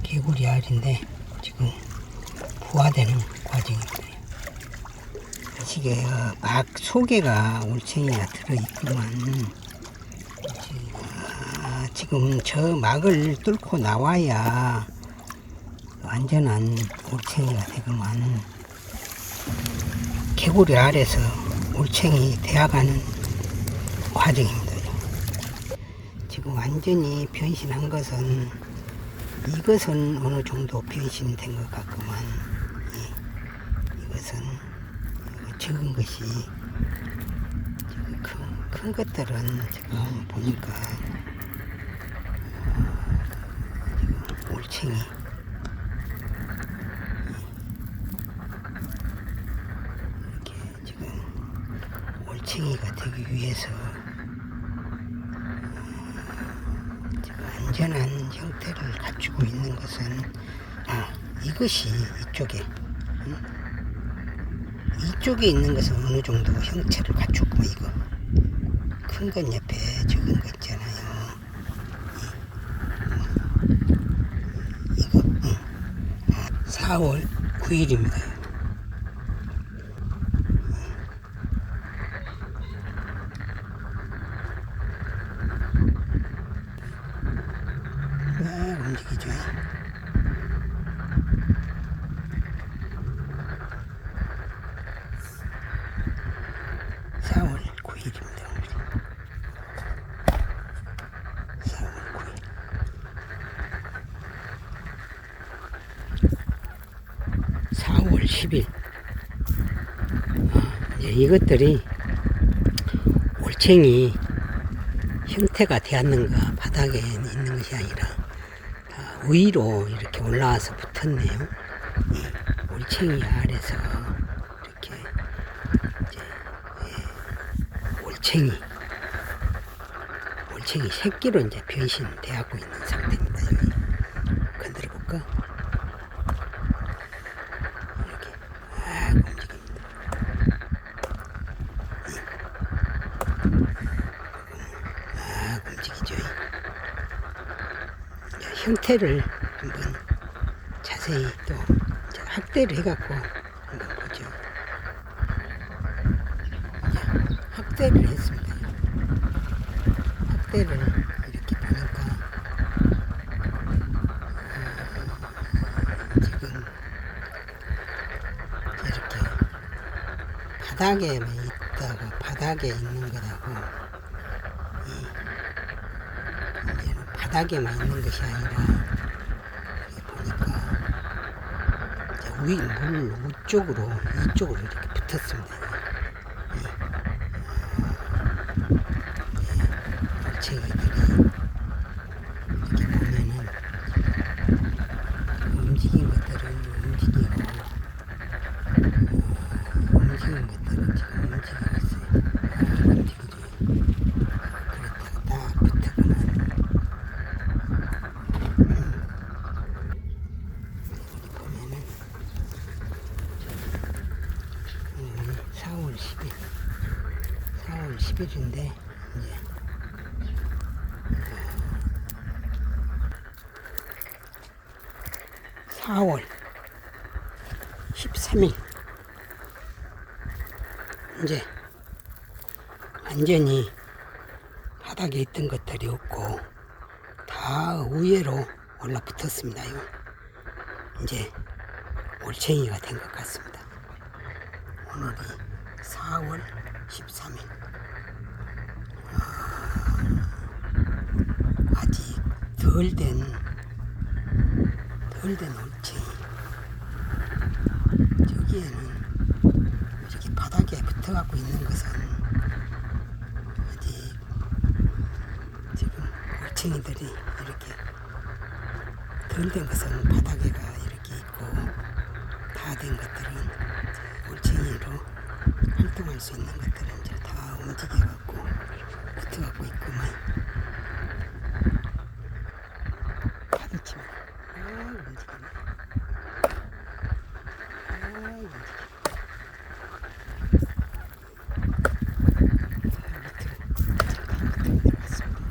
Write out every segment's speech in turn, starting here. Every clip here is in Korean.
개구리 알인데 지금 부화되는 과정입니다. 이게 막 속에가 올챙이가 들어있구만. 지금 저 막을 뚫고 나와야 완전한 올챙이가 되구만. 개구리 알에서 올챙이 되어가는 과정입니다. 지금 완전히 변신한 것은 이것은 어느 정도 변신된 것 같구만. 이것은 적은 것이 큰 것들은 지금 보니까 지금 올챙이 이렇게 지금 올챙이가 되기 위해서 안전한 형태를 갖추고 있는 것은 이것이 이쪽에 있는 것은 어느 정도 형태를 갖췄고 이거 큰 건 옆에 적은 거 있잖아요. 이거 4월 9일입니다. 움직이죠. 4월 9일입니다. 4월 9일. 4월 10일. 이제 이것들이 올챙이 형태가 되었는가 바닥에 있는 것이 아니라 위로 이렇게 올라와서 붙었네요. 올챙이 알에서 이렇게 이제 올챙이 새끼로 이제 변신되고 있는 상태입니다. 여기 건드려 볼까? 이렇게 움직입니다. 움직이죠. 형태를 한번 자세히 또 확대를 해갖고 한번 보죠. 확대를 했습니다. 확대를 이렇게 보니까 지금 이렇게 바닥에 있다가 바닥에 있는 거라고 바닥에만 있는 것이 아니라 보니까 물 위쪽으로 이쪽으로 이렇게 붙었습니다. 올챙이들이 이렇게 보면은 움직인 것들은 움직이고 움직인 것들은 지금 움직이고 있어요. 움직이죠. 그랬다가 딱 붙었구만. 4월 10일인데 이제 4월 13일 이제 완전히 바닥에 있던 것들이 없고 다 위로 올라붙었습니다요. 이제 올챙이가 된 것 같습니다. 오늘이 4월 13일. 아직 덜 된 올챙이. 저기에는 이렇게 바닥에 붙어갖고 있는 것은 아직 지금 올챙이들이 이렇게 덜 된 것은 바닥에가 이렇게 있고 다 된 것들은 올챙이로 활동할 수 있는 것들은 이제 다 움직여갖고 붙어갖고 있구만. 파도치면 움직이네. 움직이네. 밑으로 내려갔습니다.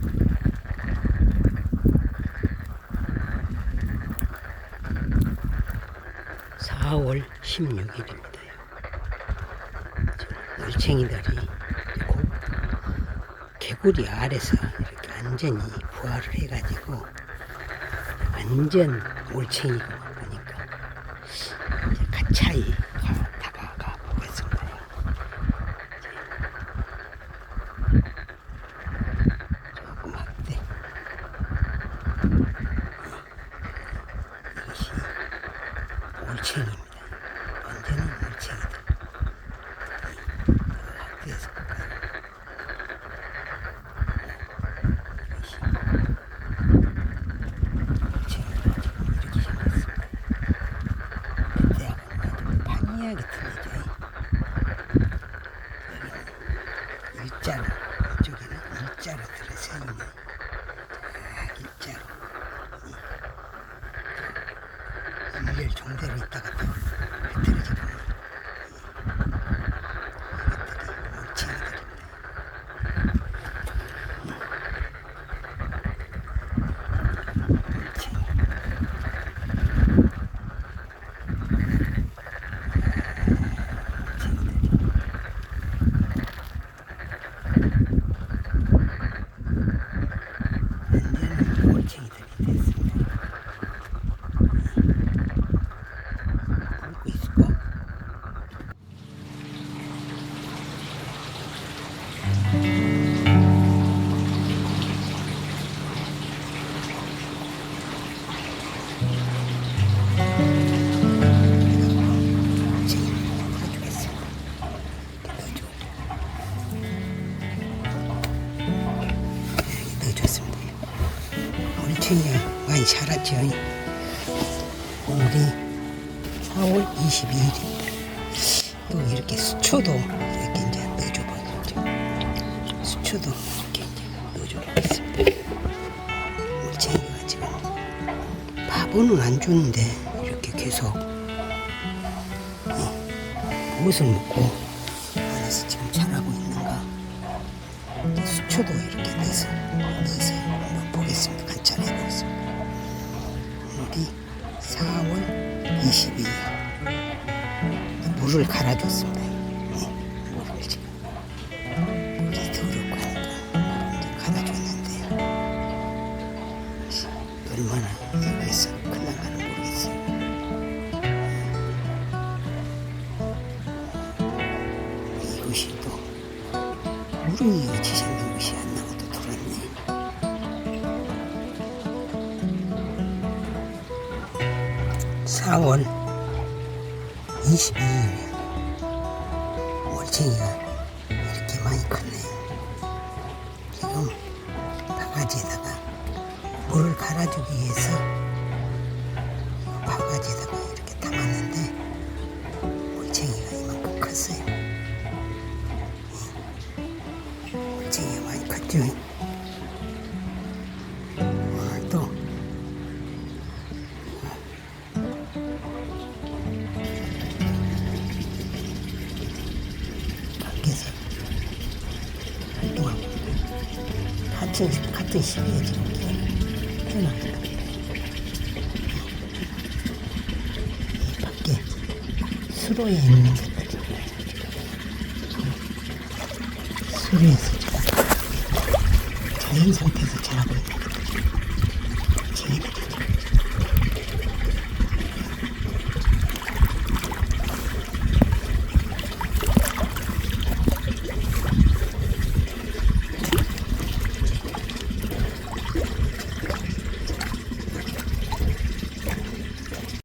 4월 16일입니다. 올챙이들이 개구리 알에서 이렇게 완전히 부화를 해가지고 완전 올챙이가 보니까 이제 가차이 다가가 보겠습니다. 조금 확대. 이것이 올챙이입니다. 완전히 올챙이들. 확대해서 볼까요? 판이하게 틀리죠. 여기는 일자로, 이쪽에는 일자로 들어서 있는 일자로 일렬 종대로 있다가 또 흐트러져 보면 이것들이 올챙이들입니다. 올챙이들이 됐습니다. 보고 있을까? 넣어줬습니다. 올챙이가 많이 자랐죠. 오늘이 4월 22일입니다. 또 이렇게 수초도 이렇게 이제 넣어줘보겠죠. 수초도 이렇게 이제 넣어줘보겠습니다. 올챙이가 지금 밥은 안 주는데 이렇게 계속 무엇을 먹고 안에서 지금 자라고 있는가. 수초도 이렇게 넣어서 한번 보겠습니다. 관찰해 보겠습니다. 오늘이 4월 22일 물을 갈아줬습니다. 물을 지금 물이 더럽고 하니까 물을 이제 갈아줬는데 얼마나 여기서 끝나가는 모르겠어요. 이것이 또 무릉이 같이 생긴 것이 안 나와도 들었네. 4월 22일 올챙이가 이렇게 많이 컸네요. 지금 바가지에다가 물을 갈아주기 위해서 바가지에다가 이렇게 담았는데 올챙이가 이만큼 컸어요. 올챙이가 많이 컸죠. 오늘 또 밖에서 활동하고 같은 시기에 지금 태어납니다. 이 밖에 수로에 있는 것들이 수로에서 지금 자연 상태에서 자라고 있는 것들.